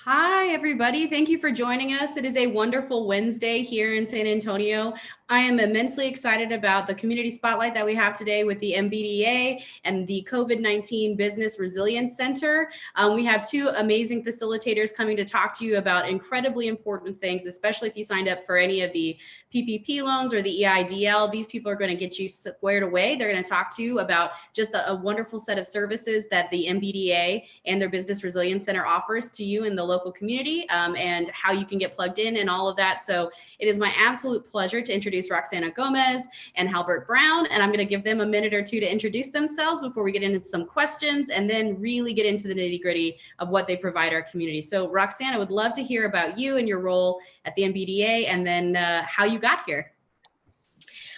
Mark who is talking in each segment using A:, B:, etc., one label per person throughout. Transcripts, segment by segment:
A: Hi, everybody. Thank you for joining us. It is a wonderful Wednesday here in San Antonio. I am immensely excited about the community spotlight that we have today with the MBDA and the COVID-19 Business Resilience Center. We have two amazing facilitators coming to talk to you about incredibly important things, especially if you signed up for any of the PPP loans or the EIDL. These people are going to get you squared away. They're going to talk to you about just a wonderful set of services that the MBDA and their Business Resilience Center offers to you in the local community, and how you can get plugged in and all of that. So it is my absolute pleasure to introduce Roxana Gomez and Halbert Brown, and I'm going to give them a minute or two to introduce themselves before we get into some questions and then really get into the nitty-gritty of what they provide our community. So Roxana, would love to hear about you and your role at the MBDA, and then how you got here.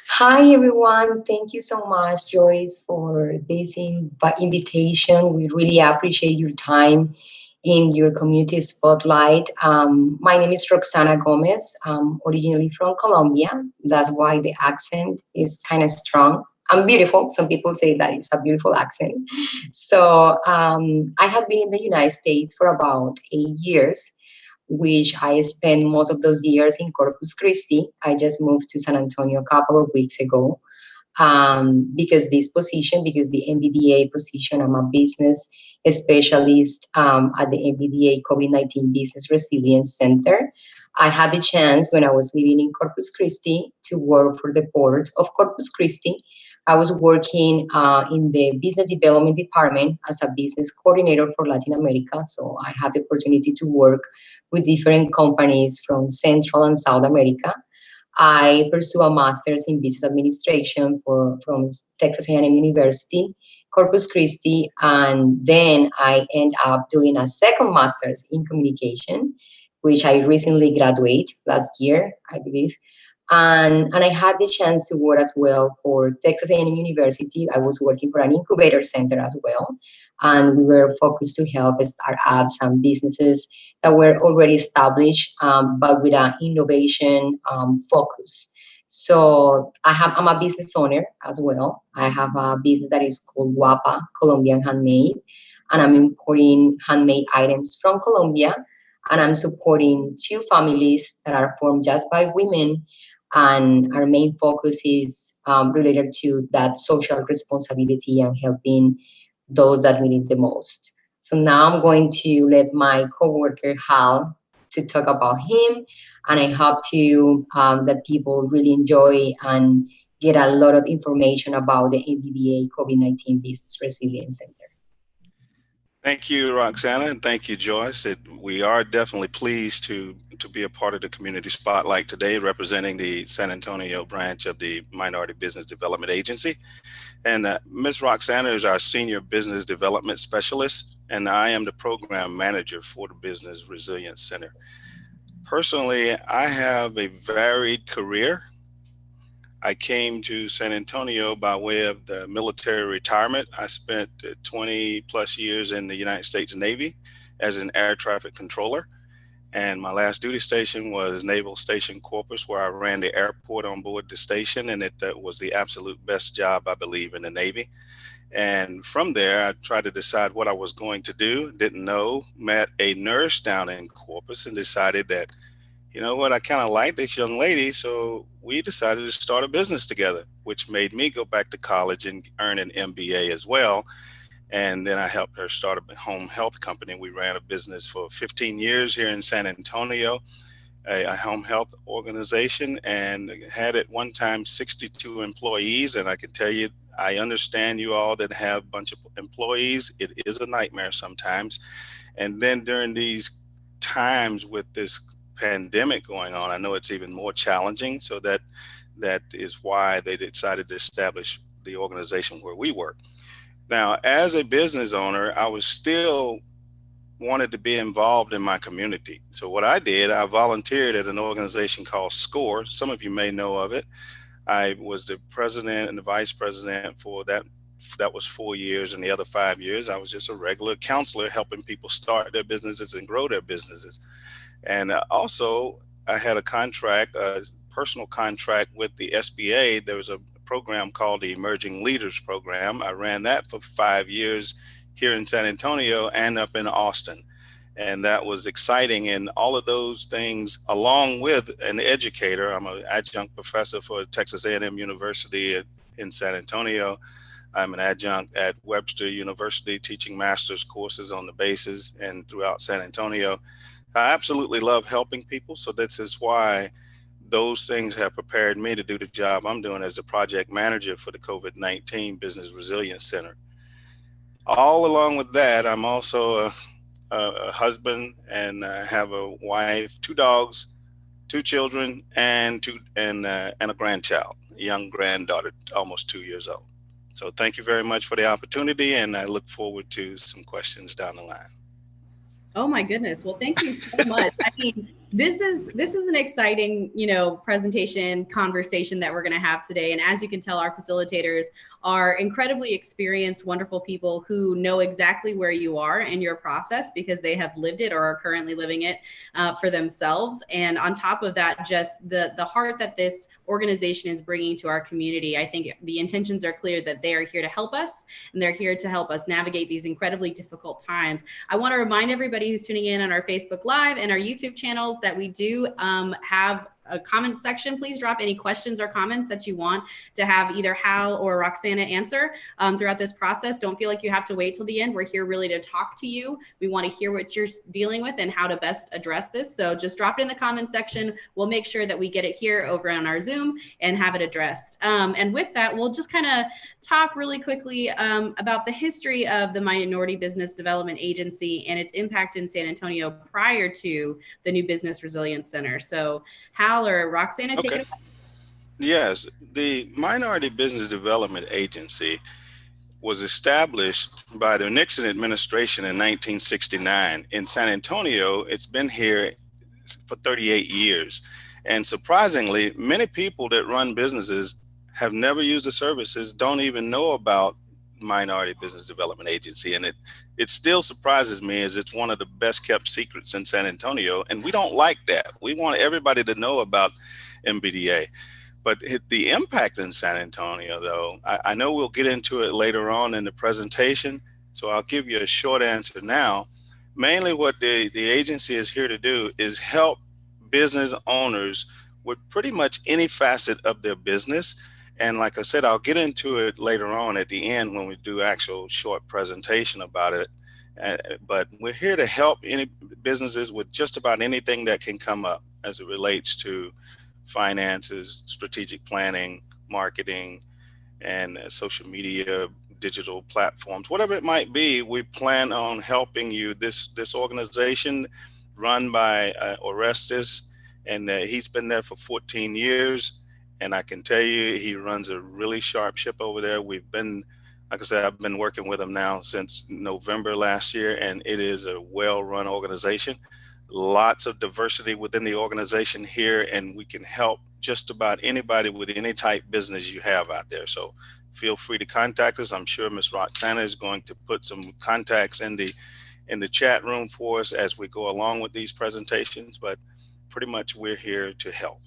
B: Hi, everyone. Thank you so much, Joyce, for this invitation. We really appreciate your time in your community spotlight. My name is Roxana Gomez. I'm originally from Colombia. That's why the accent is kind of strong. I'm beautiful. Some people say that it's a beautiful accent. So I have been in the United States for about 8 years, which I spent most of those years in Corpus Christi. I just moved to San Antonio a couple of weeks ago, because because the MBDA position, I'm a business specialist at the MBDA COVID-19 Business Resilience Center. I had the chance when I was living in Corpus Christi to work for the board of Corpus Christi. I was working in the business development department as a business coordinator for Latin America. So I had the opportunity to work with different companies from Central and South America. I pursue a master's in business administration from Texas A&M University, Corpus Christi, and then I end up doing a second master's in communication, which I recently graduated last year, I believe. And I had the chance to work as well for Texas A&M University. I was working for an incubator center as well, and we were focused to help startups and businesses that were already established, but with an innovation focus. So I'm a business owner as well. I have a business that is called Guapa Colombian Handmade, and I'm importing handmade items from Colombia, and I'm supporting two families that are formed just by women, and our main focus is related to that social responsibility and helping those that need it the most. So now I'm going to let my coworker Hal to talk about him, and I hope to that people really enjoy and get a lot of information about the MBDA COVID-19 Business Resilience Center.
C: Thank you, Roxana, and thank you, Joyce. We are definitely pleased to be a part of the Community Spotlight today, representing the San Antonio branch of the Minority Business Development Agency. And Ms. Roxana is our Senior Business Development Specialist, and I am the Program Manager for the Business Resilience Center. Personally, I have a varied career. I came to San Antonio by way of the military retirement. I spent 20 plus years in the United States Navy as an air traffic controller. And my last duty station was Naval Station Corpus, where I ran the airport on board the station. And it was the absolute best job, I believe, in the Navy. And from there, I tried to decide what I was going to do. Didn't know, met a nurse down in Corpus and decided that, you know what, I kind of like this young lady. So we decided to start a business together, which made me go back to college and earn an MBA as well. And then I helped her start a home health company. We ran a business for 15 years here in San Antonio, a home health organization, and had at one time 62 employees. And I can tell you, I understand you all that have a bunch of employees. It is a nightmare sometimes. And then during these times with this pandemic going on, I know it's even more challenging. So that is why they decided to establish the organization where we work. Now, as a business owner, I was still wanted to be involved in my community. So what I did, I volunteered at an organization called SCORE. Some of you may know of it. I was the president and the vice president for that. That was 4 years, and the other 5 years, I was just a regular counselor helping people start their businesses and grow their businesses. And also, I had a contract, a personal contract with the SBA. There was a program called the Emerging Leaders Program. I ran that for 5 years here in San Antonio and up in Austin. And that was exciting. And all of those things, along with an educator, I'm an adjunct professor for Texas A&M University in San Antonio. I'm an adjunct at Webster University teaching master's courses on the bases and throughout San Antonio. I absolutely love helping people. So this is why those things have prepared me to do the job I'm doing as the project manager for the COVID-19 Business Resilience Center. All along with that, I'm also a husband, and have a wife, 2 dogs, 2 children, and a grandchild, a young granddaughter, almost 2 years old. So thank you very much for the opportunity, and I look forward to some questions down the line.
A: Oh my goodness. Well, thank you so much. I mean, this is an exciting, presentation conversation that we're going to have today. And as you can tell, our facilitators are incredibly experienced, wonderful people who know exactly where you are in your process because they have lived it or are currently living it for themselves. And on top of that, just the heart that this organization is bringing to our community. I think the intentions are clear that they are here to help us, and they're here to help us navigate these incredibly difficult times. I want to remind everybody who's tuning in on our Facebook Live and our YouTube channels that we do have a comment section. Please drop any questions or comments that you want to have either Hal or Roxana answer throughout this process. Don't feel like you have to wait till the end. We're here really to talk to you. We want to hear what you're dealing with and how to best address this. So just drop it in the comment section. We'll make sure that we get it here over on our Zoom and have it addressed. And with that, we'll just kind of talk really quickly about the history of the Minority Business Development Agency and its impact in San Antonio prior to the new Business Resilience Center. So Hal or Roxana, take it away.
C: Yes, the Minority Business Development Agency was established by the Nixon administration in 1969. In San Antonio, it's been here for 38 years. And surprisingly, many people that run businesses have never used the services, don't even know about Minority Business Development Agency. And it still surprises me as it's one of the best kept secrets in San Antonio. And we don't like that. We want everybody to know about MBDA. But the impact in San Antonio, though, I know we'll get into it later on in the presentation. So I'll give you a short answer now. Mainly what the agency is here to do is help business owners with pretty much any facet of their business. And like I said, I'll get into it later on at the end when we do actual short presentation about it. But we're here to help any businesses with just about anything that can come up as it relates to finances, strategic planning, marketing, and social media, digital platforms, whatever it might be. We plan on helping you. This organization run by Orestes, and he's been there for 14 years. And I can tell you, he runs a really sharp ship over there. We've been, like I said, I've been working with him now since November last year, and it is a well-run organization. Lots of diversity within the organization here, and we can help just about anybody with any type business you have out there. So feel free to contact us. I'm sure Ms. Roxana is going to put some contacts in the chat room for us as we go along with these presentations, but pretty much we're here to help.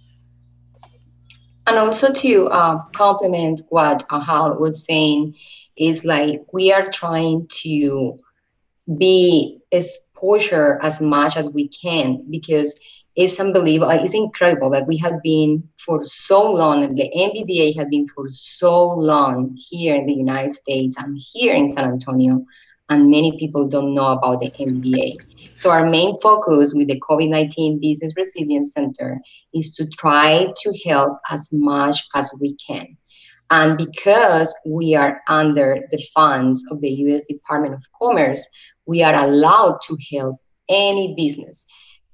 B: And also to complement what Hal was saying, is like we are trying to be exposure as much as we can, because it's unbelievable, it's incredible that we have been for so long, the MBDA had been for so long here in the United States and here in San Antonio, and many people don't know about the MBDA. So our main focus with the COVID-19 Business Resilience Center is to try to help as much as we can. And because we are under the funds of the U.S. Department of Commerce, we are allowed to help any business.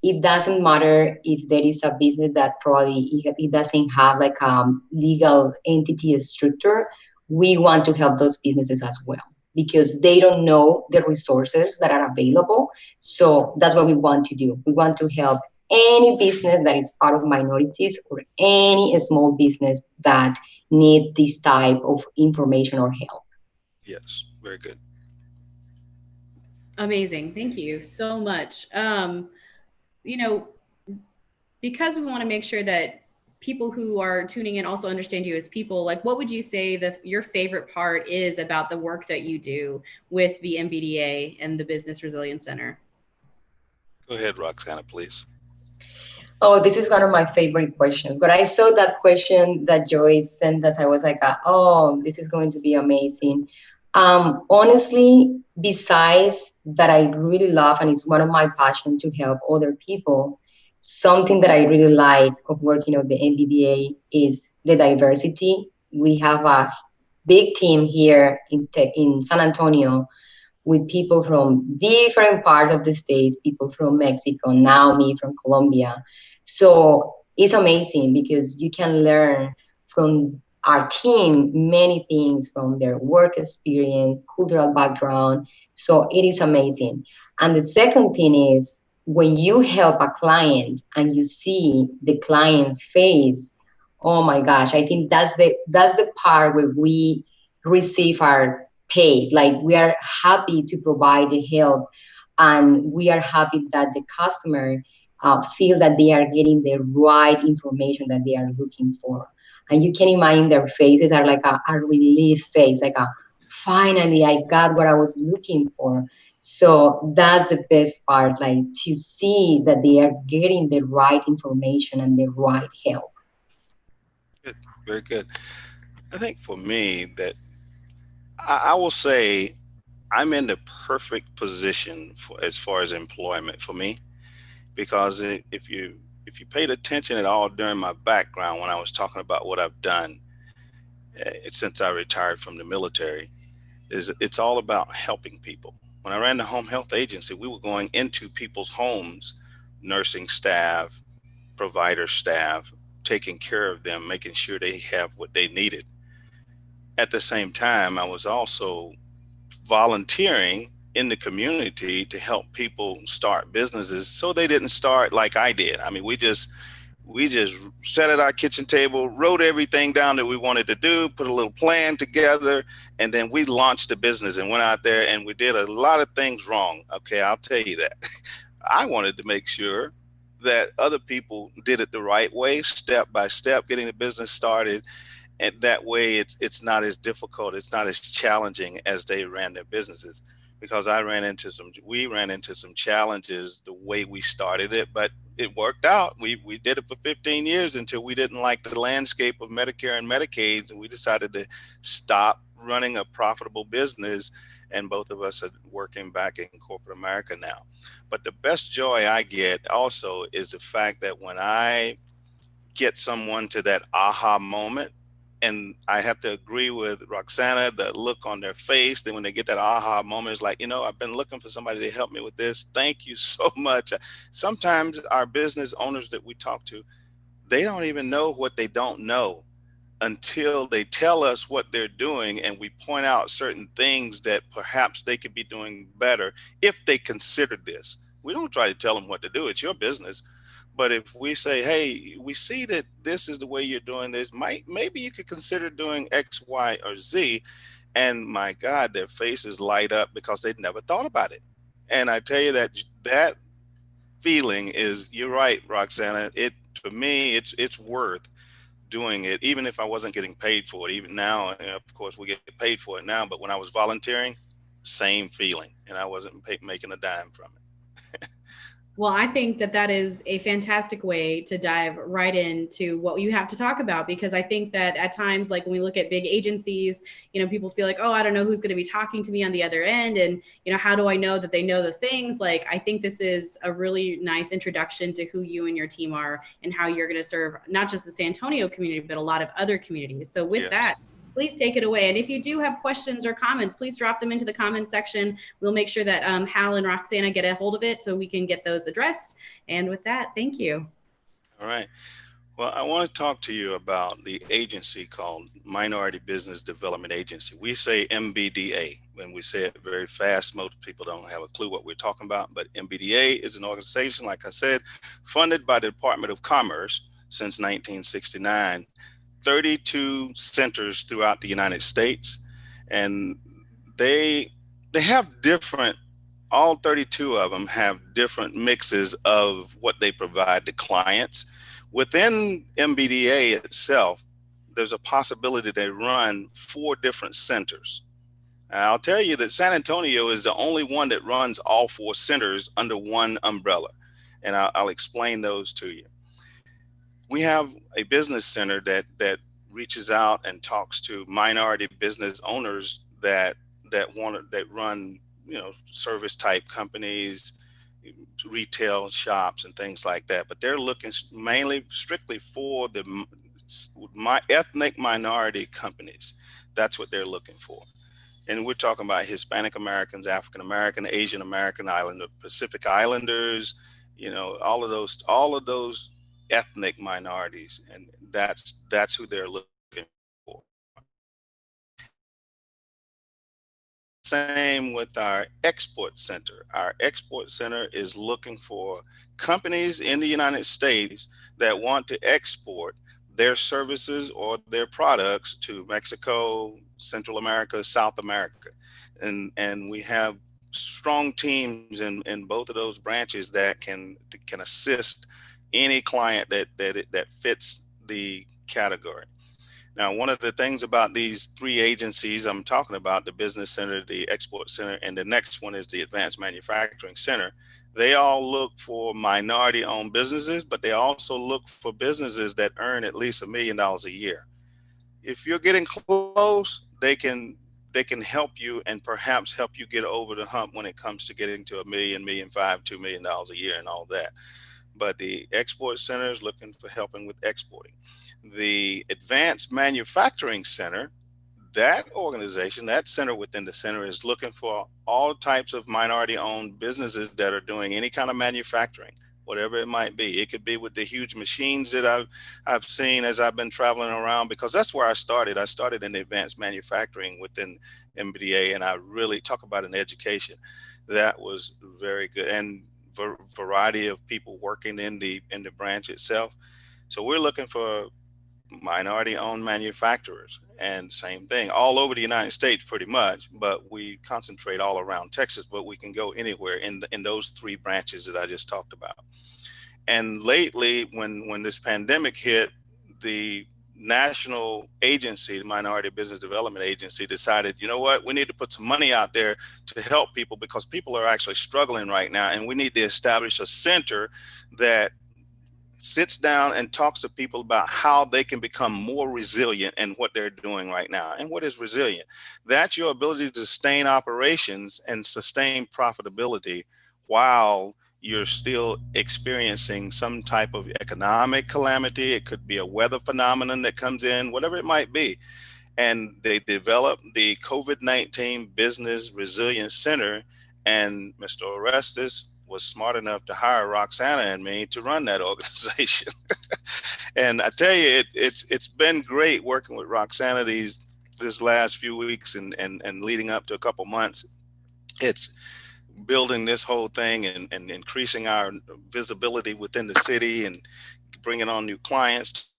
B: It doesn't matter if there is a business that probably it doesn't have like a legal entity structure. We want to help those businesses as well, because they don't know the resources that are available. So that's what we want to do. We want to help any business that is part of minorities or any small business that need this type of information or help.
C: Yes, very good.
A: Amazing. Thank you so much. Because we want to make sure that people who are tuning in also understand you as people, like what would you say your favorite part is about the work that you do with the MBDA and the Business Resilience Center?
C: Go ahead, Roxana, please.
B: Oh, this is one of my favorite questions. When I saw that question that Joyce sent us, I was like, oh, this is going to be amazing. Honestly, besides that, I really love, and it's one of my passion to help other people. Something that I really like of working on the MBDA is the diversity. We have a big team here in San Antonio with people from different parts of the states, people from Mexico, now me from Colombia. So it's amazing because you can learn from our team many things from their work experience, cultural background. So it is amazing. And the second thing is when you help a client and you see the client's face, oh my gosh, I think that's the part where we receive our pay. Like we are happy to provide the help, and we are happy that the customer feel that they are getting the right information that they are looking for. And you can imagine their faces are like a relief face, like a finally I got what I was looking for. So that's the best part, like to see that they are getting the right information and the right help.
C: Good, very good. I think for me that I will say I'm in the perfect position for as far as employment for me because if you paid attention at all during my background when I was talking about what I've done since I retired from the military, is it's all about helping people. When I ran the home health agency, we were going into people's homes, nursing staff, provider staff, taking care of them, making sure they have what they needed. At the same time, I was also volunteering in the community to help people start businesses so they didn't start like I did. I mean, we just sat at our kitchen table, wrote everything down that we wanted to do, put a little plan together, and then we launched the business and went out there and we did a lot of things wrong. Okay, I'll tell you that. I wanted to make sure that other people did it the right way, step by step, getting the business started, and that way it's not as difficult, it's not as challenging as they ran their businesses. Because we ran into some challenges the way we started it, but it worked out. We did it for 15 years until we didn't like the landscape of Medicare and Medicaid, and we decided to stop running a profitable business, and both of us are working back in corporate America now. But the best joy I get also is the fact that when I get someone to that aha moment. And I have to agree with Roxana, the look on their face. Then when they get that aha moment, it's like, I've been looking for somebody to help me with this. Thank you so much. Sometimes our business owners that we talk to, they don't even know what they don't know until they tell us what they're doing and we point out certain things that perhaps they could be doing better if they considered this. We don't try to tell them what to do. It's your business. But if we say, hey, we see that this is the way you're doing this, maybe you could consider doing X, Y, or Z. And my God, their faces light up because they'd never thought about it. And I tell you that feeling is, you're right, Roxana. It to me, it's worth doing it, even if I wasn't getting paid for it. Even now, of course, we get paid for it now. But when I was volunteering, same feeling, and I wasn't making a dime from it.
A: Well, I think that that is a fantastic way to dive right into what you have to talk about, because I think that at times, like when we look at big agencies, people feel like, oh, I don't know who's going to be talking to me on the other end. And, how do I know that they know the things? Like, I think this is a really nice introduction to who you and your team are and how you're going to serve not just the San Antonio community, but a lot of other communities. So with that, please take it away. And if you do have questions or comments, please drop them into the comment section. We'll make sure that Hal and Roxana get a hold of it so we can get those addressed. And with that, thank you.
C: All right. Well, I want to talk to you about the agency called Minority Business Development Agency. We say MBDA. When we say it very fast, most people don't have a clue what we're talking about. But MBDA is an organization, like I said, funded by the Department of Commerce since 1969. 32 centers throughout the United States, and they have different. All 32 of them have different mixes of what they provide to clients. Within MBDA itself, there's a possibility they run 4 different centers. I'll tell you that San Antonio is the only one that runs all 4 centers under one umbrella. And I'll explain those to you. We have a business center that reaches out and talks to minority business owners that run, service type companies, retail shops and things like that. But they're looking mainly strictly for my ethnic minority companies. That's what they're looking for. And we're talking about Hispanic Americans, African American, Asian American, Islander, Pacific Islanders, all of those ethnic minorities, and that's who they're looking for. Same with our export center. Our export center is looking for companies in the United States that want to export their services or their products to Mexico, Central America, South America. And we have strong teams in both of those branches that can assist any client that fits the category. Now, one of the things about these 3 agencies I'm talking about, the Business Center, the Export Center, and the next one is the Advanced Manufacturing Center, they all look for minority-owned businesses, but they also look for businesses that earn at least $1 million a year. If you're getting close, they can help you and perhaps help you get over the hump when it comes to getting to $1 million, $1.5 million, $2 million a year and all that. But the Export Center is looking for helping with exporting. The Advanced Manufacturing Center, that organization, that center within the center is looking for all types of minority-owned businesses that are doing any kind of manufacturing, whatever it might be. It could be with the huge machines that I've seen as I've been traveling around, because that's where I started. I started in advanced manufacturing within MBDA, and I really talk about an education. That was very good, and variety of people working in the branch itself. So we're looking for minority-owned manufacturers, and same thing all over the United States pretty much, but we concentrate all around Texas, but we can go anywhere in those 3 branches that I just talked about. And lately, when this pandemic hit, the national agency, the Minority Business Development Agency, decided, you know what, we need to put some money out there to help people, because people are actually struggling right now, and we need to establish a center that sits down and talks to people about how they can become more resilient in what they're doing right now. And what is resilient? That's your ability to sustain operations and sustain profitability while you're still experiencing some type of economic calamity. It could be a weather phenomenon that comes in, whatever it might be. And they developed the COVID-19 Business Resilience Center, and Mr. Orestes was smart enough to hire Roxana and me to run that organization. And I tell you, it's been great working with Roxana this last few weeks and leading up to a couple months. It's building this whole thing and increasing our visibility within the city and bringing on new clients.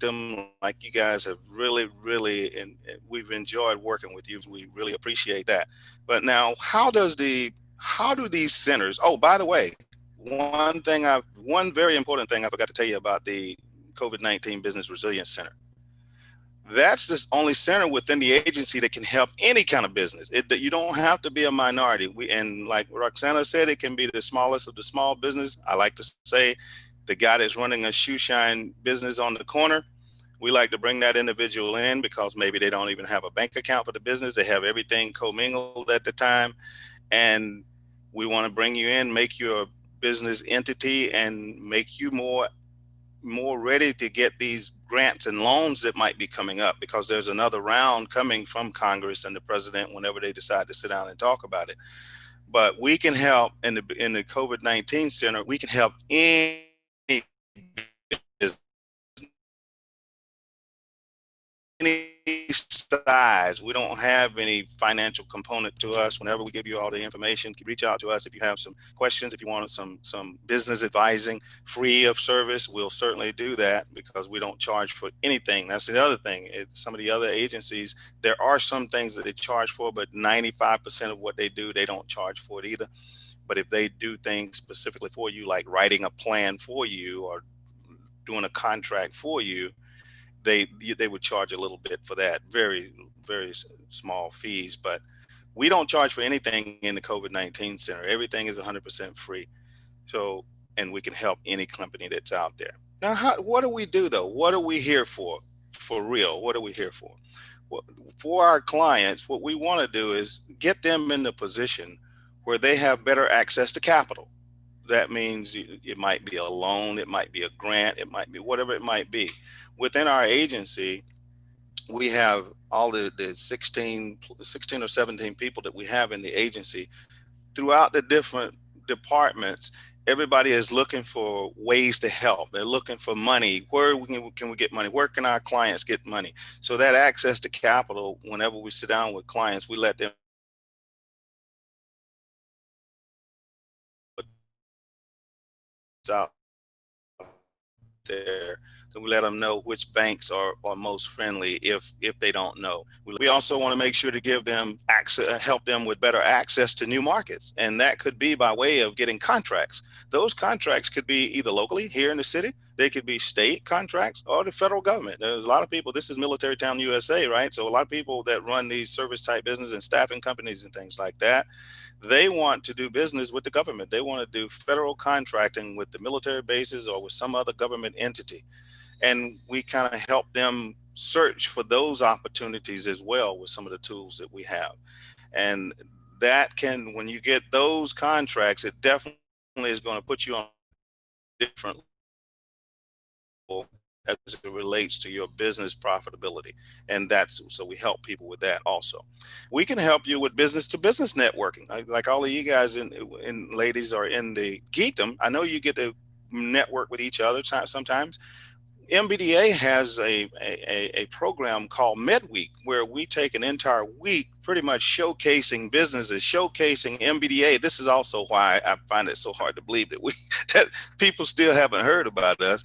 C: Them like you guys have really, and we've enjoyed working with you. We really appreciate that. But now, how do these centers? Oh, by the way, one very important thing I forgot to tell you about the COVID-19 Business Resilience Center. That's the only center within the agency that can help any kind of business. You don't have to be a minority. And like Roxana said, it can be the smallest of the small business. I like to say the guy that's running a shoe shine business on the corner. We like to bring that individual in because maybe they don't even have a bank account for the business. They have everything commingled at the time. And we want to bring you in, make you a business entity, and make you more ready to get these grants and loans that might be coming up, because there's another round coming from Congress and the president whenever they decide to sit down and talk about it. But we can help in the COVID-19 center. We can help any size. We don't have any financial component to us. Whenever we give you all the information, you can reach out to us if you have some questions, if you want some business advising free of service. We'll certainly do that, because we don't charge for anything. That's the other thing. Some of the other agencies, there are some things that they charge for, but 95% of what they do, they don't charge for it either. But if they do things specifically for you, like writing a plan for you or doing a contract for you, they would charge a little bit for that, very small fees. But we don't charge for anything in the COVID-19 center. Everything is 100% free. So, and we can help any company that's out there. Now, what do we do though? What are we here for real? What are we here for? Well, for our clients, what we want to do is get them in the position where they have better access to capital. That means it might be a loan, it might be a grant, it might be whatever it might be. Within our agency, we have all the 16 or 17 people that we have in the agency throughout the different departments. Everybody is looking for ways to help. They're looking for money. Where can we get money? Where can our clients get money? So that access to capital, whenever we sit down with clients, we let them out there. So we let them know which banks are most friendly if they don't know. We also want to make sure to give them access, help them with better access to new markets. And that could be by way of getting contracts. Those contracts could be either locally here in the city, they could be state contracts, or the federal government. There's a lot of people, this is Military Town USA, right? So a lot of people that run these service type business and staffing companies and things like that, they want to do business with the government. They want to do federal contracting with the military bases or with some other government entity. And we kind of help them search for those opportunities as well with some of the tools that we have. And that can, when you get those contracts, it definitely is going to put you on a different level as it relates to your business profitability. And that's, so we help people with that also. We can help you with business to business networking. Like all of you guys and ladies are in the geekdom. I know you get to network with each other sometimes. MBDA has a program called Medweek, where we take an entire week pretty much showcasing businesses, showcasing MBDA. This is also why I find it so hard to believe that that people still haven't heard about us.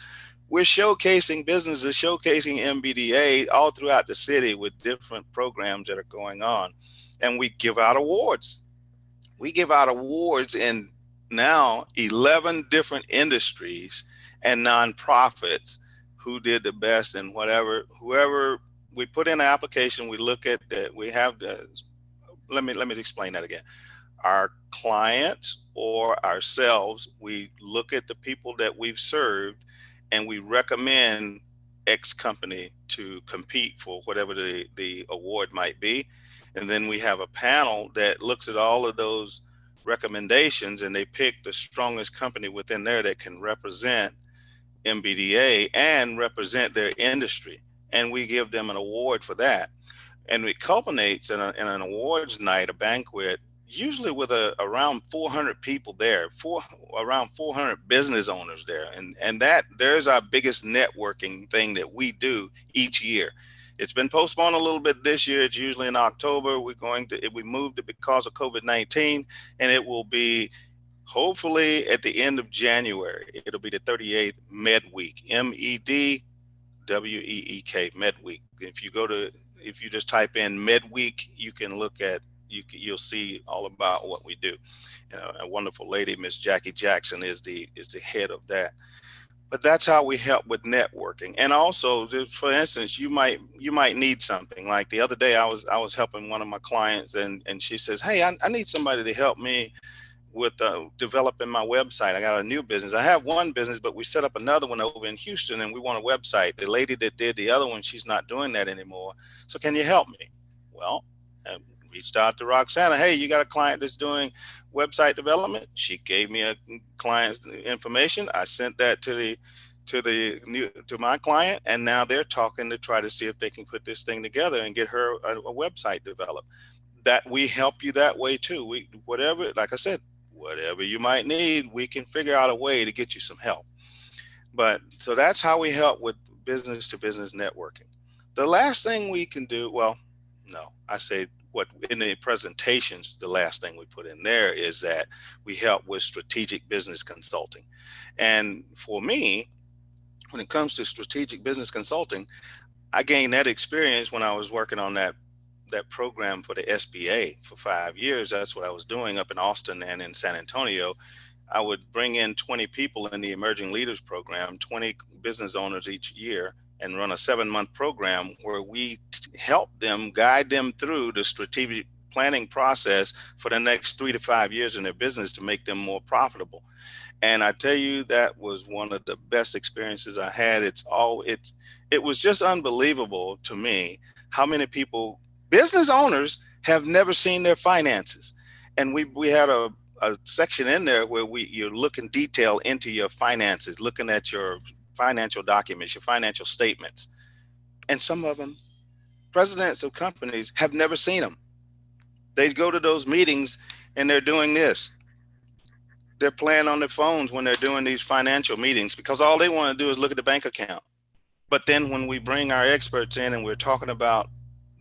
C: We're showcasing businesses, showcasing MBDA all throughout the city with different programs that are going on. And we give out awards. We give out awards in now 11 different industries and nonprofits who did the best and whoever we put in an application, we look at that. We have let me explain that again. Our clients or ourselves, we look at the people that we've served and we recommend X company to compete for whatever the award might be. And then we have a panel that looks at all of those recommendations and they pick the strongest company within there that can represent MBDA and represent their industry. And we give them an award for that. And it culminates in an awards night, a banquet, usually with around 400 people there, around 400 business owners there. And that there's our biggest networking thing that we do each year. It's been postponed a little bit this year. It's usually in October. We moved it because of COVID-19, and it will be hopefully at the end of January. It'll be the 38th Medweek, MEDWEEK, Medweek. If you just type in Medweek, you can look at, you'll see all about what we do. A wonderful lady, Miss Jackie Jackson, is the head of that. But that's how we help with networking. And also, for instance, you might need something. Like the other day, I was helping one of my clients, and she says, "Hey, I need somebody to help me with developing my website. I got a new business. I have one business, but we set up another one over in Houston and we want a website. The lady that did the other one, she's not doing that anymore. So can you help me?" Well, I reached out to Roxana. "Hey, you got a client that's doing website development?" She gave me a client's information. I sent that to my client, and now they're talking to try to see if they can put this thing together and get her a website developed. That we help you that way too. Whatever, like I said, whatever you might need, we can figure out a way to get you some help. But so that's how we help with business to business networking. The last thing we can do, well, no, I say what in the presentations, the last thing we put in there is that we help with strategic business consulting. And for me, when it comes to strategic business consulting, I gained that experience when I was working on that program for the SBA for 5 years. That's what I was doing up in Austin and in San Antonio. I would bring in 20 people in the Emerging Leaders Program, 20 business owners each year, and run a 7-month program where we help them, guide them through the strategic planning process for the next 3 to 5 years in their business to make them more profitable. And I tell you, that was one of the best experiences I had. It was just unbelievable to me how many people, business owners, have never seen their finances. And we had a section in there where you look in detail into your finances, looking at your financial documents, your financial statements. And some of them, presidents of companies, have never seen them. They go to those meetings and they're doing this. They're playing on their phones when they're doing these financial meetings because all they want to do is look at the bank account. But then when we bring our experts in and we're talking about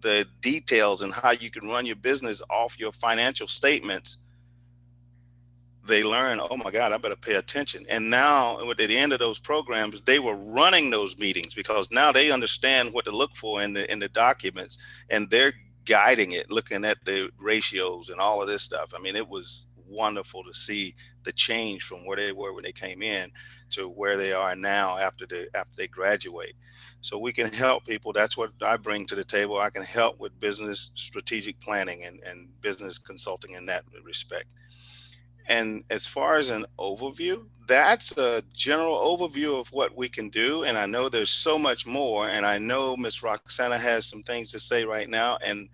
C: the details and how you can run your business off your financial statements, they learn, oh my God, I better pay attention. And now at the end of those programs, they were running those meetings because now they understand what to look for in the documents, and they're guiding it, looking at the ratios and all of this stuff. I mean, it was wonderful to see the change from where they were when they came in to where they are now after they graduate. So we can help people. That's what I bring to the table. I can help with business strategic planning and business consulting in that respect. And as far as an overview, that's a general overview of what we can do. And I know there's so much more. And I know Miss Roxana has some things to say right now. And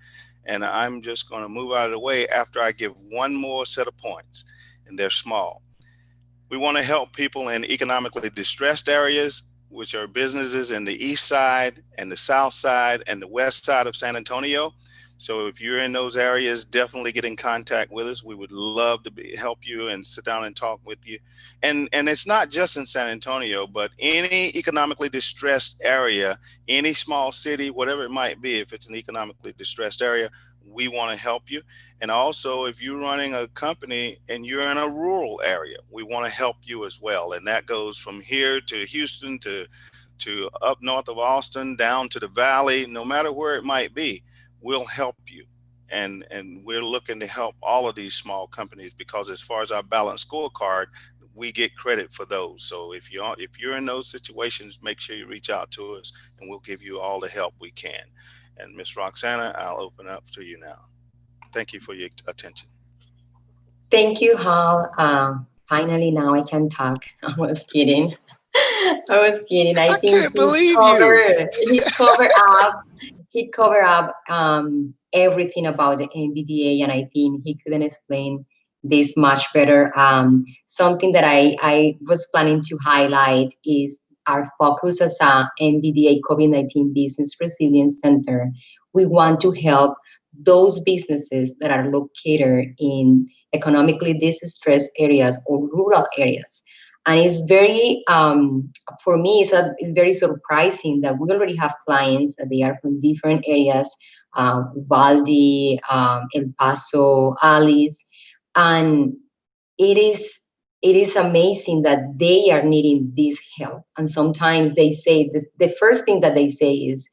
C: I'm just going to move out of the way after I give one more set of points. And they're small. We want to help people in economically distressed areas, which are businesses in the east side and the south side and the west side of San Antonio. So if you're in those areas, definitely get in contact with us. We would love to help you and sit down and talk with you. And it's not just in San Antonio, but any economically distressed area, any small city, whatever it might be, if it's an economically distressed area, we want to help you. And also, if you're running a company and you're in a rural area, we want to help you as well. And that goes from here to Houston to up north of Austin, down to the valley, no matter where it might be. We'll help you. And we're looking to help all of these small companies because as far as our balanced scorecard, we get credit for those. So if you're in those situations, make sure you reach out to us and we'll give you all the help we can. And Miss Roxana, I'll open up to you now. Thank you for your attention.
B: Thank you, Hal. Finally, now I can talk. I was kidding. I was kidding. I think
C: can't believe you.
B: He covered up everything about the MBDA, and I think he couldn't explain this much better. Something that I was planning to highlight is our focus as a MBDA COVID-19 Business Resilience Center. We want to help those businesses that are located in economically distressed areas or rural areas. And it's very, for me, it's very surprising that we already have clients that they are from different areas, Uvalde, El Paso, Alice, and it is amazing that they are needing this help. And sometimes they say the first thing that they say is,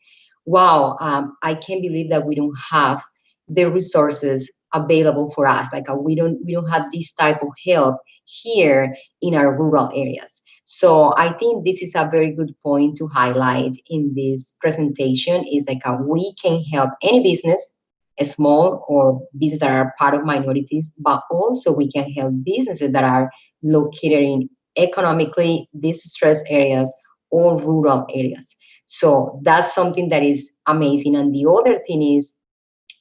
B: "Wow, I can't believe that we don't have the resources available for us. Like we don't have this type of help here in our rural areas." So I think this is a very good point to highlight in this presentation is like we can help any business, a small or business that are part of minorities, but also we can help businesses that are located in economically distressed areas or rural areas. So that's something that is amazing. And the other thing is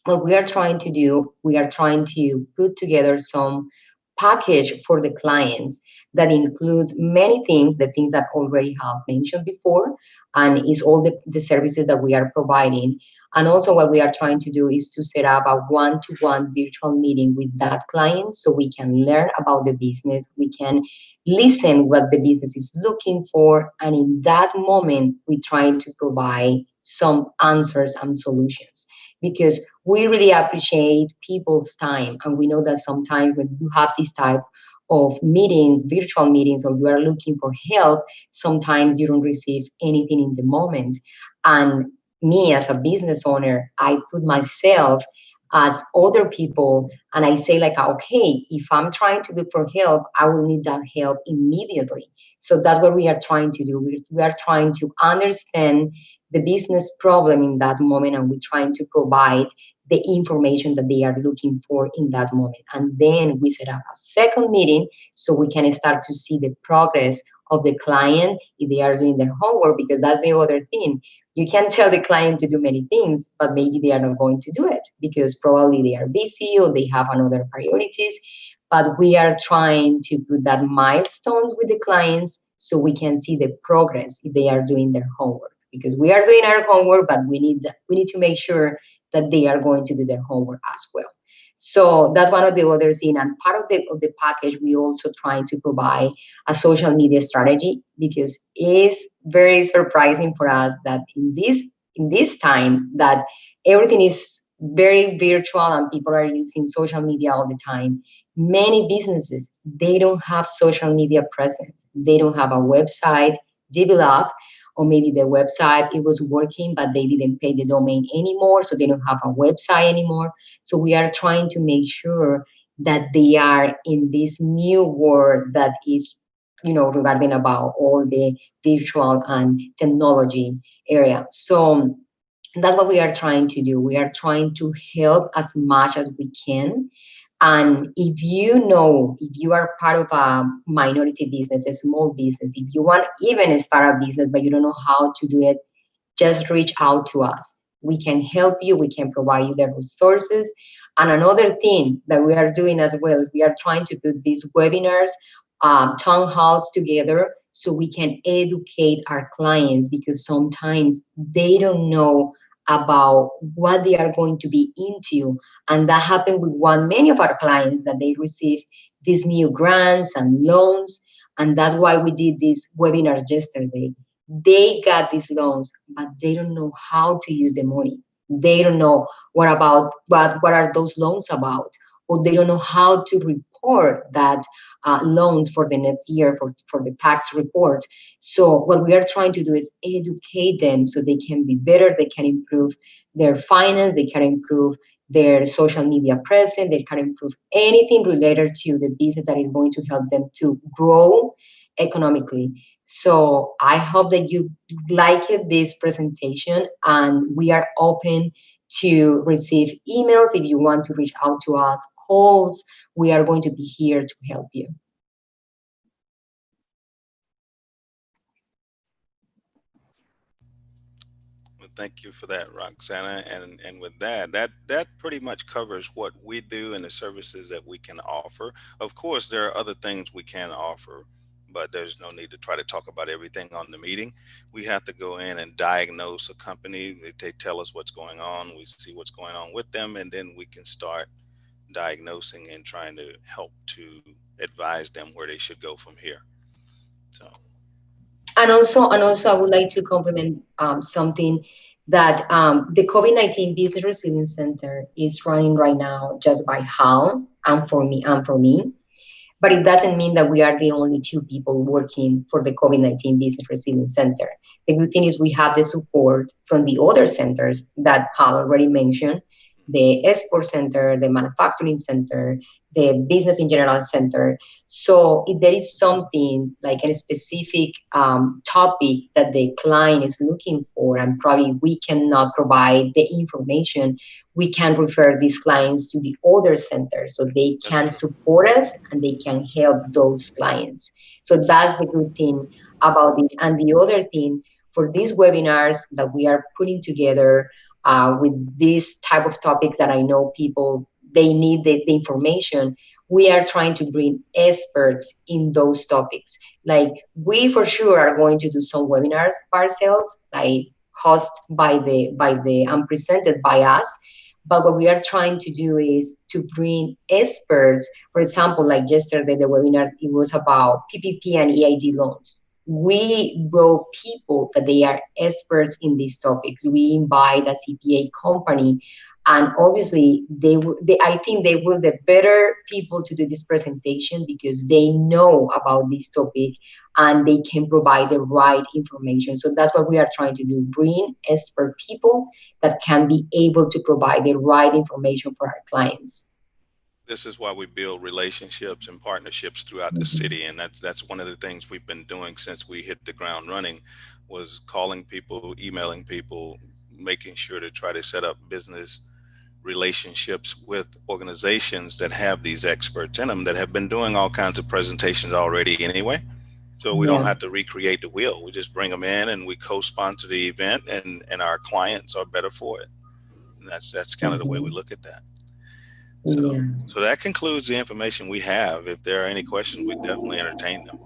B: what we are trying to do, we are trying to put together some package for the clients that includes many things, the things that already have mentioned before, and is all the services that we are providing. And also what we are trying to do is to set up a one-to-one virtual meeting with that client so we can learn about the business, we can listen what the business is looking for, and in that moment, we try to provide some answers and solutions. Because we really appreciate people's time. And we know that sometimes when you have this type of meetings, virtual meetings, or you are looking for help, sometimes you don't receive anything in the moment. And me as a business owner, I put myself as other people, and I say like, okay, if I'm trying to look for help, I will need that help immediately. So that's what we are trying to do. We are trying to understand the business problem in that moment, and we're trying to provide the information that they are looking for in that moment. And then we set up a second meeting so we can start to see the progress of the client if they are doing their homework, because that's the other thing. You can tell the client to do many things, but maybe they are not going to do it because probably they are busy or they have another priorities. But we are trying to put that milestones with the clients so we can see the progress if they are doing their homework. Because we are doing our homework, but we need to make sure that they are going to do their homework as well. So that's one of the other things. And part of the package, we also trying to provide a social media strategy, because it's very surprising for us that in this time that everything is very virtual and people are using social media all the time. Many businesses, they don't have social media presence. They don't have a website developed, or maybe the website, it was working but they didn't pay the domain anymore, so they don't have a website anymore. So we are trying to make sure that they are in this new world that is, regarding about all the virtual and technology area. So that's what we are trying to do. We are trying to help as much as we can. And if you are part of a minority business, a small business, if you want even start a business but you don't know how to do it, just reach out to us. We can help you. We can provide you the resources. And another thing that we are doing as well is we are trying to put these webinars, town halls together so we can educate our clients, because sometimes they don't know about what they are going to be into. And that happened with many of our clients, that they receive these new grants and loans. And that's why we did this webinar yesterday. They got these loans, but they don't know how to use the money. They don't know what are those loans about, or they don't know how to report that loans for the next year for the tax report. So what we are trying to do is educate them so they can be better, they can improve their finance, they can improve their social media presence, they can improve anything related to the business that is going to help them to grow economically. So I hope that you liked this presentation, and we are open to receive emails if you want to reach out to us, calls. We are going to be here to help you.
C: Well, thank you for that, Roxana. And with that pretty much covers what we do and the services that we can offer. Of course, there are other things we can offer, but there's no need to try to talk about everything on the meeting. We have to go in and diagnose a company. They tell us what's going on. We see what's going on with them, and then we can start diagnosing and trying to help to advise them where they should go from here. So.
B: And also, I would like to compliment something that the COVID-19 Business Resilience Center is running right now just by how and for me. But it doesn't mean that we are the only two people working for the COVID-19 Business Resilience Center. The good thing is we have the support from the other centers that Hal already mentioned, the export center, the manufacturing center, the business in general center. So if there is something like a specific topic that the client is looking for, and probably we cannot provide the information, we can refer these clients to the other centers so they can support us and they can help those clients. So that's the good thing about this. And the other thing, for these webinars that we are putting together with this type of topics that I know people, they need the information, we are trying to bring experts in those topics. Like, we for sure are going to do some webinars ourselves, like host by the and presented by us. But what we are trying to do is to bring experts. For example, like yesterday, the webinar, it was about PPP and EID loans. We brought people that they are experts in these topics. We invite a CPA company, And obviously, I think they will the better people to do this presentation because they know about this topic and they can provide the right information. So that's what we are trying to do, bring expert people that can be able to provide the right information for our clients.
C: This is why we build relationships and partnerships throughout the city, and that's one of the things we've been doing since we hit the ground running, was calling people, emailing people, making sure to try to set up business relationships with organizations that have these experts in them that have been doing all kinds of presentations already anyway. So we don't
B: Yeah.
C: have to recreate the wheel. We just bring them in and we co-sponsor the event, and our clients are better for it. And that's kind of the way we look at that. So,
B: Yeah.
C: so that concludes the information we have. If there are any questions, we definitely entertain them.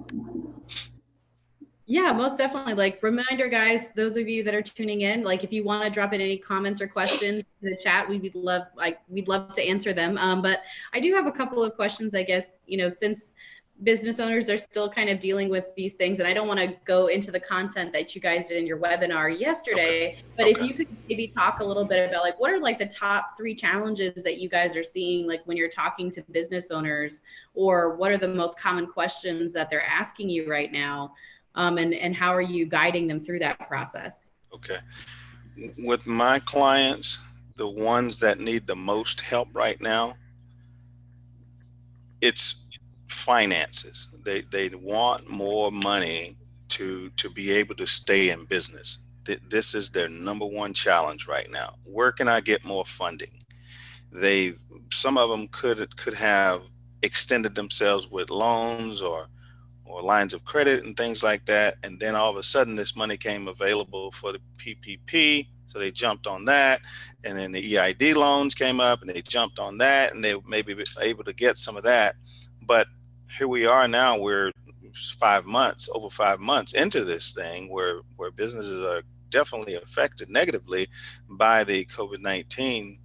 A: Yeah, most definitely. Like, reminder, guys, those of you that are tuning in, like if you want to drop in any comments or questions in the chat, we'd love to answer them. But I do have a couple of questions, I guess, since business owners are still kind of dealing with these things, and I don't want to go into the content that you guys did in your webinar yesterday, but if you could maybe talk a little bit about like what are like the top 3 challenges that you guys are seeing, like when you're talking to business owners, or what are the most common questions that they're asking you right now? And how are you guiding them through that process?
C: Okay. With my clients, the ones that need the most help right now, it's finances. They want more money to be able to stay in business. This is their number one challenge right now. Where can I get more funding? Some of them could have extended themselves with loans or lines of credit and things like that. And then all of a sudden this money came available for the PPP. So they jumped on that. And then the EID loans came up and they jumped on that, and they may be able to get some of that. But here we are now, we're over 5 months into this thing where businesses are definitely affected negatively by the COVID-19.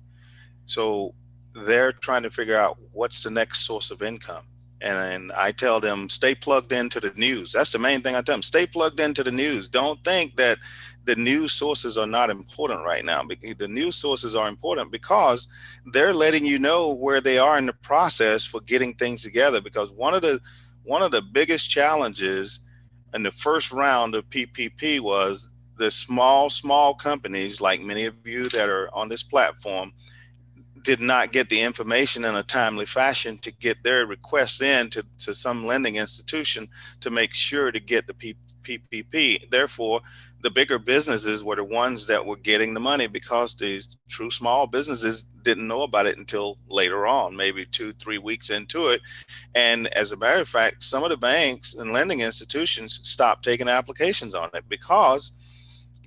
C: So they're trying to figure out what's the next source of income. And I tell them, stay plugged into the news. That's the main thing I tell them. Stay plugged into the news. Don't think that the news sources are not important right now. The news sources are important because they're letting you know where they are in the process for getting things together. Because one of the biggest challenges in the first round of PPP was the small companies, like many of you that are on this platform, did not get the information in a timely fashion to get their requests in to some lending institution to make sure to get the PPP. Therefore, the bigger businesses were the ones that were getting the money because the true small businesses didn't know about it until later on, maybe 2-3 weeks into it. And as a matter of fact, some of the banks and lending institutions stopped taking applications on it because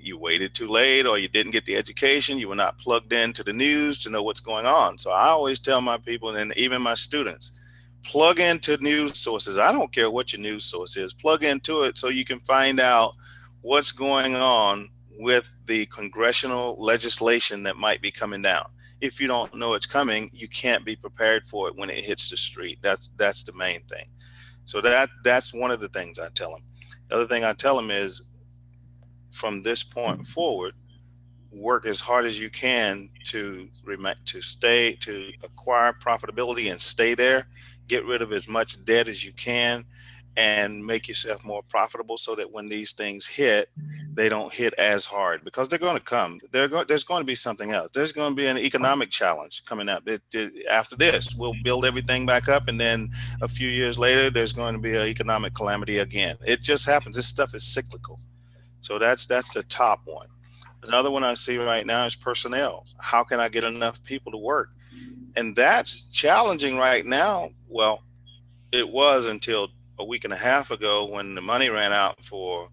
C: you waited too late, or you didn't get the education, you were not plugged into the news to know what's going on. So I always tell my people, and even my students, plug into news sources. I don't care what your news source is, plug into it so you can find out what's going on with the congressional legislation that might be coming down. If you don't know it's coming, you can't be prepared for it when it hits the street. That's the main thing. So that's one of the things I tell them. The other thing I tell them is, from this point forward, work as hard as you can to acquire profitability and stay there. Get rid of as much debt as you can and make yourself more profitable so that when these things hit, they don't hit as hard, because they're going to come. There's going to be something else. There's going to be an economic challenge coming up. After this, we'll build everything back up, and then a few years later, there's going to be an economic calamity again. It just happens. This stuff is cyclical. So that's the top one. Another one I see right now is personnel. How can I get enough people to work? And that's challenging right now. Well, it was until a week and a half ago when the money ran out for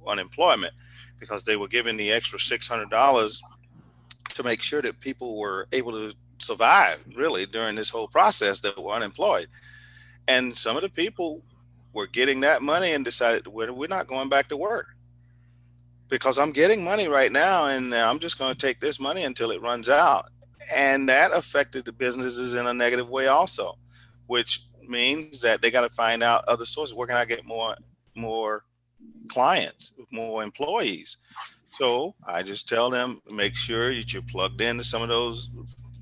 C: unemployment, because they were giving the extra $600 to make sure that people were able to survive really during this whole process that were unemployed. And some of the people were getting that money and decided, we're not going back to work, because I'm getting money right now and I'm just going to take this money until it runs out. And that affected the businesses in a negative way also, which means that they got to find out other sources. Where can I get more clients, more employees? So I just tell them, make sure that you're plugged into some of those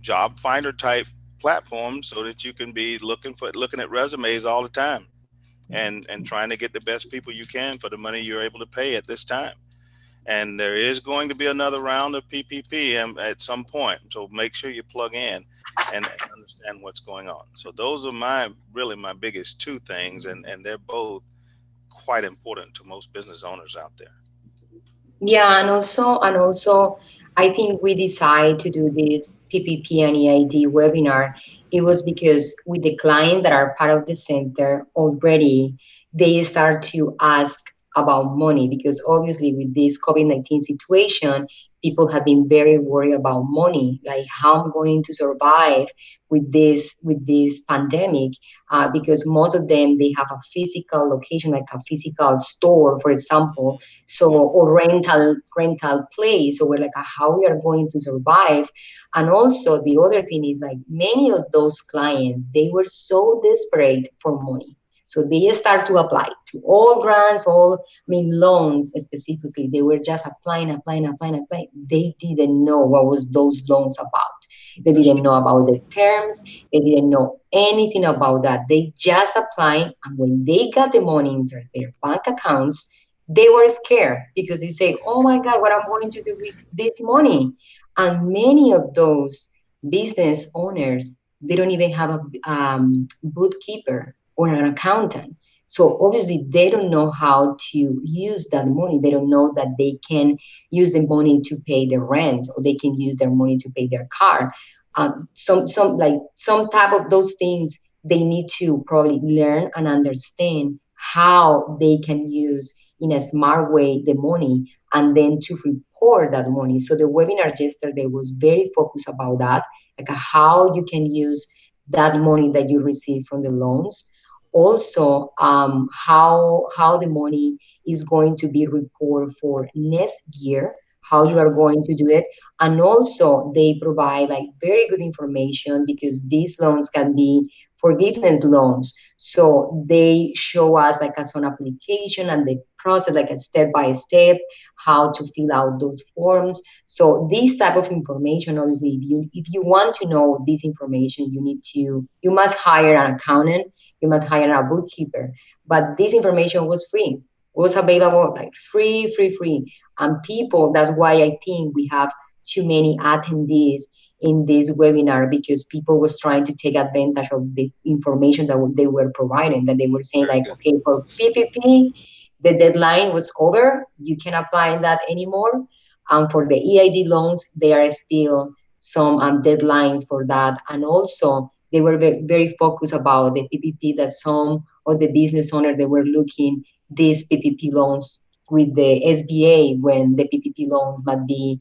C: job finder type platforms so that you can be looking at resumes all the time and trying to get the best people you can for the money you're able to pay at this time. And there is going to be another round of PPP at some point. So make sure you plug in and understand what's going on. So those are really my biggest two things, and they're both quite important to most business owners out there.
B: Yeah, and also, I think we decided to do this PPP and EID webinar. It was because with the clients that are part of the center already, they start to ask about money because obviously with this COVID-19 situation, people have been very worried about money, like how I'm going to survive with this pandemic. Because most of them they have a physical location, like a physical store, for example, so
C: Yeah.
B: or rental place, so we're like how we are going to survive. And also the other thing is like many of those clients they were so desperate for money, so they start to apply to all grants, all, I mean, loans specifically. They were just applying. They didn't know what was those loans about. They
C: That's
B: didn't
C: true.
B: know about the terms. They didn't know anything about that. They just applied, and when they got the money into their bank accounts, they were scared because they say, "Oh my God, what I'm going to do with this money?" And many of those business owners, they don't even have a bookkeeper or an accountant. So obviously, they don't know how to use that money. They don't know that they can use the money to pay their rent, or they can use their money to pay their car. Some type of those things they need to probably learn and understand how they can use in a smart way the money, and then to report that money. So the webinar yesterday was very focused about that, like how you can use that money that you receive from the loans. Also, how the money is going to be reported for next year, how you
C: Yeah.
B: are going to do it. And also they provide like very good information because these loans can be forgiveness loans. So they show us like a some application and the process, like a step by step, how to fill out those forms. So this type of information, obviously, if you want to know this information, you must hire an accountant, you must hire a bookkeeper. But this information was free, was available like free. And people, that's why I think we have too many attendees in this webinar, because people was trying to take advantage of the information that they were providing, that they were saying
C: Very
B: like,
C: good.
B: okay, for PPP, the deadline was over, you can apply that anymore. And for the EID loans, there are still some deadlines for that. And also they were very focused about the PPP, that some of the business owners, they were looking these PPP loans with the SBA, when the PPP loans might be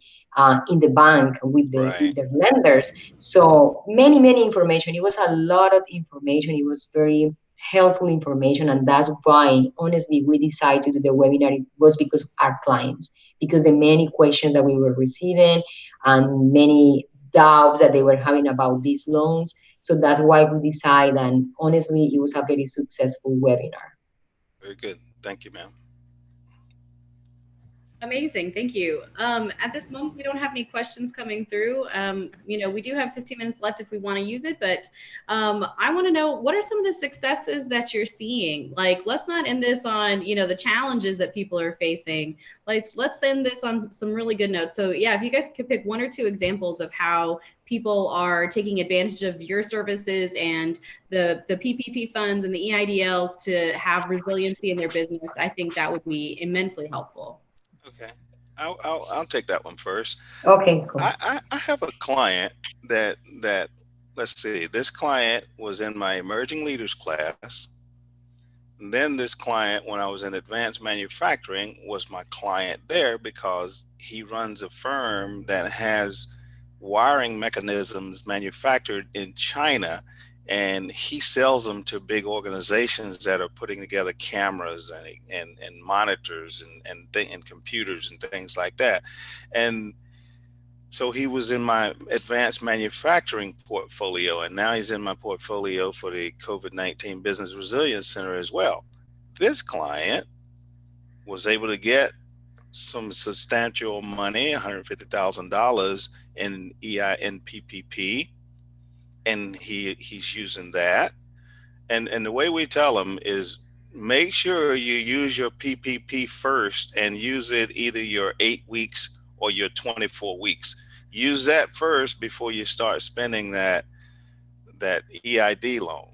B: in the bank with
C: Right.
B: the lenders. So many information. It was a lot of information. It was very helpful information, and that's why honestly we decided to do the webinar. It was because of our clients, because the many questions that we were receiving and many doubts that they were having about these loans. So that's why we decided, and honestly it was a very successful webinar.
C: Very good. Thank you, ma'am.
A: Amazing. Thank you. At this moment, we don't have any questions coming through. We do have 15 minutes left if we want to use it, but I want to know, what are some of the successes that you're seeing? Like, let's not end this on, the challenges that people are facing. Like, let's end this on some really good notes. So yeah, if you guys could pick one or two examples of how people are taking advantage of your services and the PPP funds and the EIDLs to have resiliency in their business, I think that would be immensely helpful.
C: Okay. I'll take that one first.
B: Okay, cool.
C: I have a client that let's see, this client was in my emerging leaders class. And then this client, when I was in advanced manufacturing, was my client there because he runs a firm that has wiring mechanisms manufactured in China, and he sells them to big organizations that are putting together cameras and monitors and computers and things like that. And so he was in my advanced manufacturing portfolio, and now he's in my portfolio for the COVID-19 Business Resilience Center as well. This client was able to get some substantial money, $150,000 in EIN PPP, and he's using that. And the way we tell them is make sure you use your PPP first and use it either your 8 weeks or your 24 weeks. Use that first before you start spending that EID loan.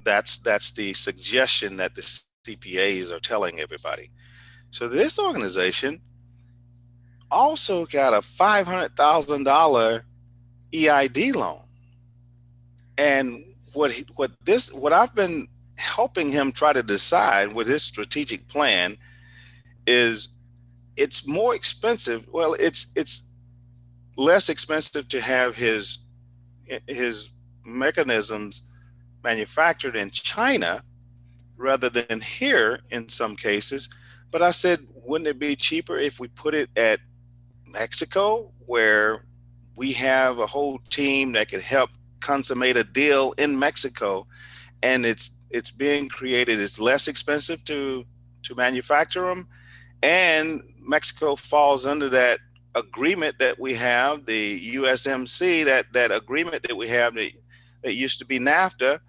C: That's the suggestion that the CPAs are telling everybody. So this organization also got a $500,000 EID loan. And what I've been helping him try to decide with his strategic plan is it's more expensive. Well, it's less expensive to have his mechanisms manufactured in China rather than here in some cases. But I said, wouldn't it be cheaper if we put it at Mexico, where we have a whole team that could help consummate a deal in Mexico, and it's being created. It's less expensive to manufacture them, and Mexico falls under that agreement that we have, the USMC, that agreement that we have that used to be NAFTA.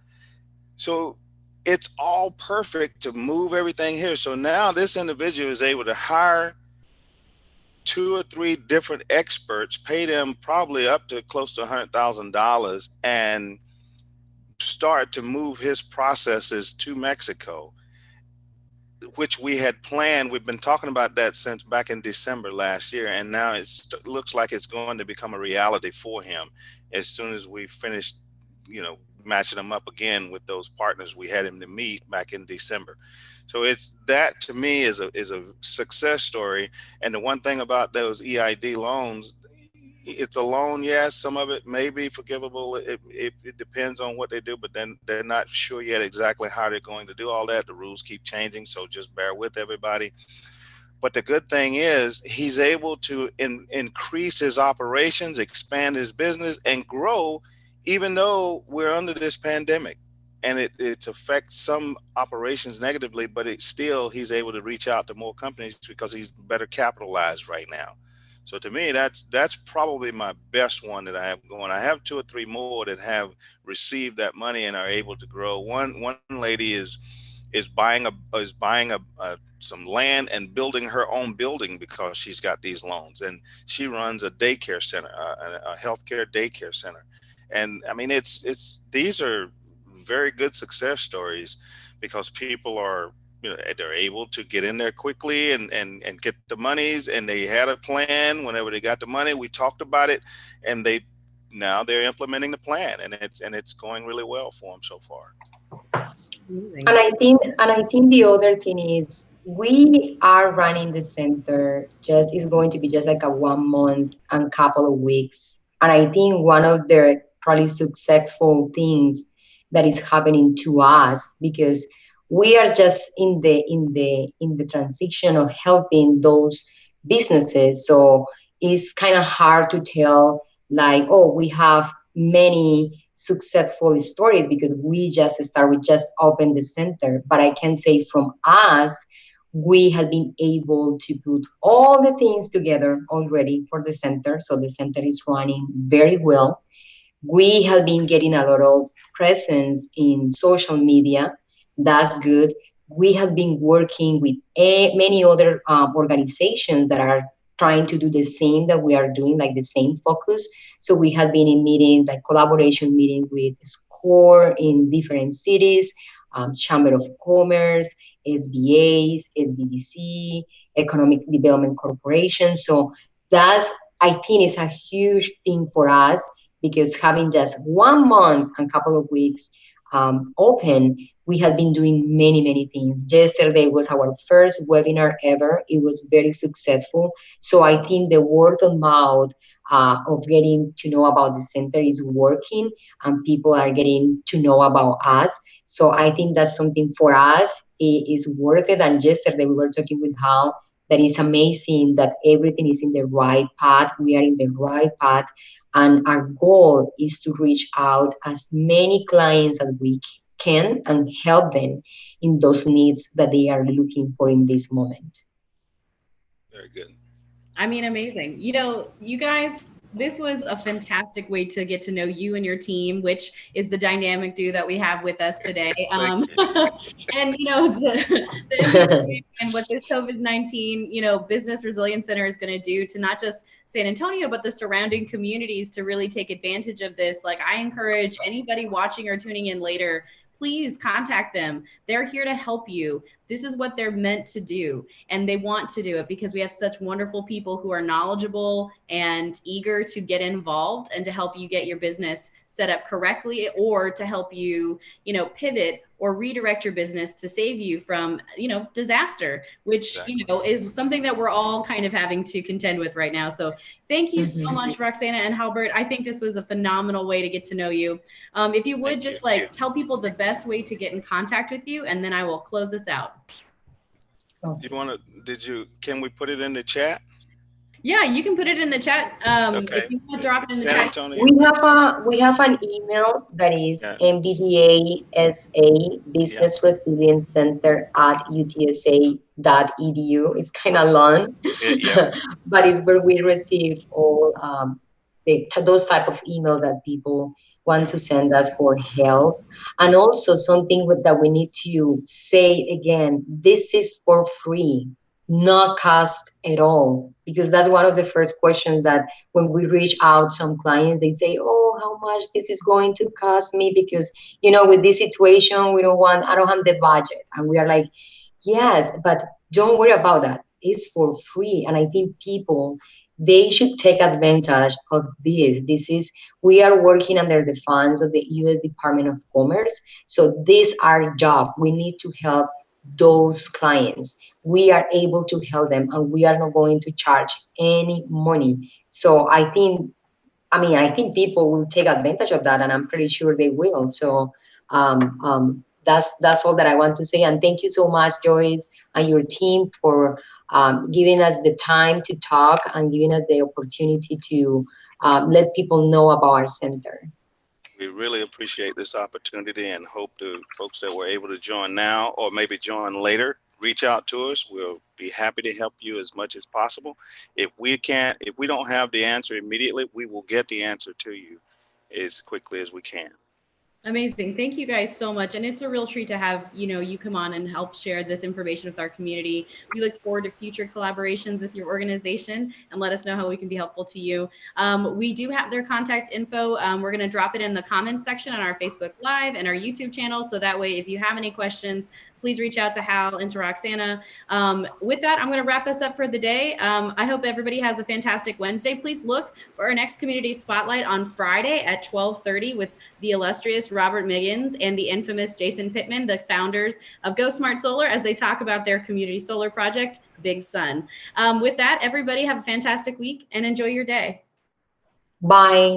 C: So it's all perfect to move everything here. So now this individual is able to hire 2 or 3 different experts, pay them probably up to close to $100,000, and start to move his processes to Mexico, which we had planned. We've been talking about that since back in December last year, and now it looks like it's going to become a reality for him as soon as we finish, matching them up again with those partners we had him to meet back in December. So it's that, to me, is a success story. And the one thing about those EID loans, it's a loan. Yes, some of it may be forgivable. It depends on what they do, but then they're not sure yet exactly how they're going to do all that. The rules keep changing, so just bear with everybody. But the good thing is he's able to increase his operations, expand his business, and grow, even though we're under this pandemic. And it affects some operations negatively, but he's able to reach out to more companies because he's better capitalized right now. So to me, that's probably my best one that I have going. I have 2 or 3 more that have received that money and are able to grow. One lady is buying some land and building her own building because she's got these loans, and she runs a daycare center, a healthcare daycare center. And I mean, these are very good success stories because people are, they're able to get in there quickly and get the monies, and they had a plan. Whenever they got the money, we talked about it, and now they're implementing the plan, and it's going really well for them so far.
B: And I think the other thing is we are running the center. It's going to be just like a 1 month and couple of weeks. And I think one of the probably successful things that is happening to us, because we are just in the transition of helping those businesses. So it's kind of hard to tell, like, oh, we have many successful stories because we just opened the center. But I can say from us, we have been able to put all the things together already for the center. So the center is running very well. We have been getting a lot of presence in social media. That's good. We have been working with many other organizations that are trying to do the same that we are doing, like the same focus. So we have been in meetings, like collaboration meetings with SCORE in different cities, Chamber of Commerce, SBAs, SBDC, Economic Development Corporation. So I think, is a huge thing for us, because having just 1 month and couple of weeks open, we have been doing many, many things. Yesterday was our first webinar ever. It was very successful. So I think the word of mouth of getting to know about the center is working, and people are getting to know about us. So I think that's something for us. It is worth it. And yesterday we were talking with Hal, that is amazing that everything is in the right path. We are in the right path. And our goal is to reach out as many clients as we can and help them in those needs that they are looking for in this moment.
C: Very good.
A: I mean, amazing. You know, you guys, this was a fantastic way to get to know you and your team, which is the dynamic duo that we have with us today.
C: Thank you.
A: And, you know, the MBDA and what this COVID-19, you know, Business Resilience Center is going to do to not just San Antonio, but the surrounding communities to really take advantage of this. Like, I encourage anybody watching or tuning in later, please contact them. They're here to help you. This is what they're meant to do. And they want to do it because we have such wonderful people who are knowledgeable and eager to get involved and to help you get your business set up correctly, or to help you, you know, pivot or redirect your business to save you from, you know, disaster, which,
C: Exactly.
A: you know, is something that we're all kind of having to contend with right now. So thank you so much, Roxana and Halbert. I think this was a phenomenal way to get to know you. If you would just like tell people the best way to get in contact with you, and then I will close this out.
C: You want to, can we put it in the chat?
A: Yeah, you can put it in the chat.
C: Okay.
A: If you want to drop it in the
C: San
A: chat.
C: Antonio.
B: We have an email that is MBDA SA Business Resilience Center at utsa.edu. It's kind of long, but it's where we receive all those type of email that people want to send us for help. And also something that we need to say again, this is for free, no cost at all, because that's one of the first questions that when we reach out some clients, they say, oh, how much this is going to cost me, because, you know, with this situation, I don't have the budget. And we are like, yes, but don't worry about that. It's for free. And I think people, they should take advantage of this. We are working under the funds of the U.S. Department of Commerce. So this is our job. We need to help those clients. We are able to help them, and we are not going to charge any money. So I think people will take advantage of that, and I'm pretty sure they will. So that's all that I want to say. And thank you so much, Joyce, and your team for giving us the time to talk and giving us the opportunity to let people know about our center.
C: We really appreciate this opportunity and hope the folks that were able to join now or maybe join later, reach out to us. We'll be happy to help you as much as possible. If we don't have the answer immediately, we will get the answer to you as quickly as we can.
A: Amazing. Thank you guys so much. And it's a real treat to have, you know, you come on and help share this information with our community. We look forward to future collaborations with your organization, and let us know how we can be helpful to you. We do have their contact info. We're going to drop it in the comments section on our Facebook Live and our YouTube channel. So that way, if you have any questions, please reach out to Hal and to Roxana. With that, I'm going to wrap us up for the day. I hope everybody has a fantastic Wednesday. Please look for our next Community Spotlight on Friday at 12:30 with the illustrious Robert Miggins and the infamous Jason Pittman, the founders of Go Smart Solar, as they talk about their community solar project, Big Sun. With that, everybody have a fantastic week and enjoy your day.
B: Bye.